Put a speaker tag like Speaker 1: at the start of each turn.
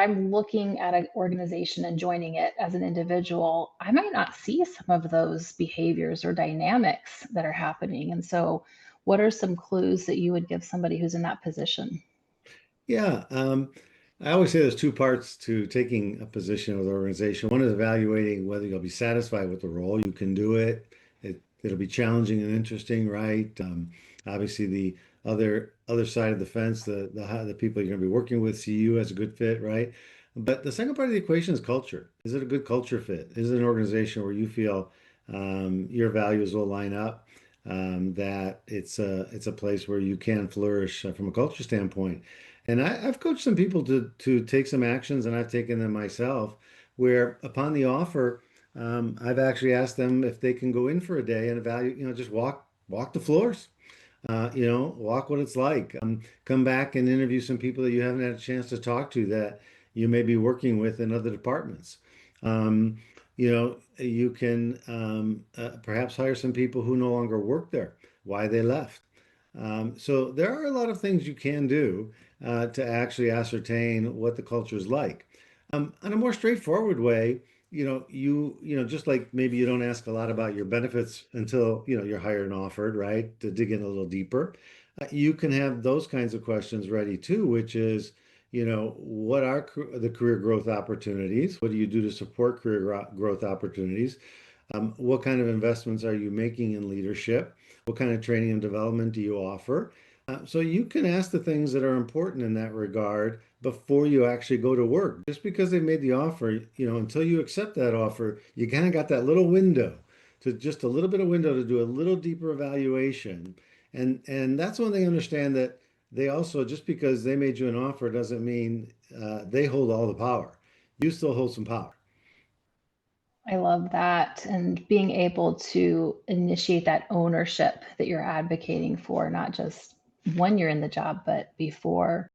Speaker 1: I'm looking at an organization and joining it as an individual, I might not see some of those behaviors or dynamics that are happening. And so, what are some clues that you would give somebody who's in that position?
Speaker 2: Yeah, I always say there's two parts to taking a position with an organization. One is evaluating whether you'll be satisfied with the role. You can do it. It'll be challenging and interesting, right? Obviously, the other side of the fence, the people you're going to be working with, see you as a good fit, right? But the second part of the equation is culture. Is it a good culture fit? Is it an organization where you feel your values will line up? That it's a place where you can flourish from a culture standpoint. And I've coached some people to take some actions, and I've taken them myself, where upon the offer, I've actually asked them if they can go in for a day and evaluate, just walk the floors, walk what it's like. Come back and interview some people that you haven't had a chance to talk to that you may be working with in other departments. You can perhaps hire some people who no longer work there, why they left. So there are a lot of things you can do to actually ascertain what the culture is like. On a more straightforward way, just like maybe you don't ask a lot about your benefits until, you're hired and offered, right? To dig in a little deeper. You can have those kinds of questions ready too, which is, what are the career growth opportunities? What do you do to support career growth opportunities? What kind of investments are you making in leadership? What kind of training and development do you offer? So you can ask the things that are important in that regard before you actually go to work. Just because they made the offer, until you accept that offer, you kind of got that little window to just a little bit of window to do a little deeper evaluation. And that's when they understand that they also, just because they made you an offer doesn't mean they hold all the power. You still hold some power.
Speaker 1: I love that. And being able to initiate that ownership that you're advocating for, not just when you're in the job, but before.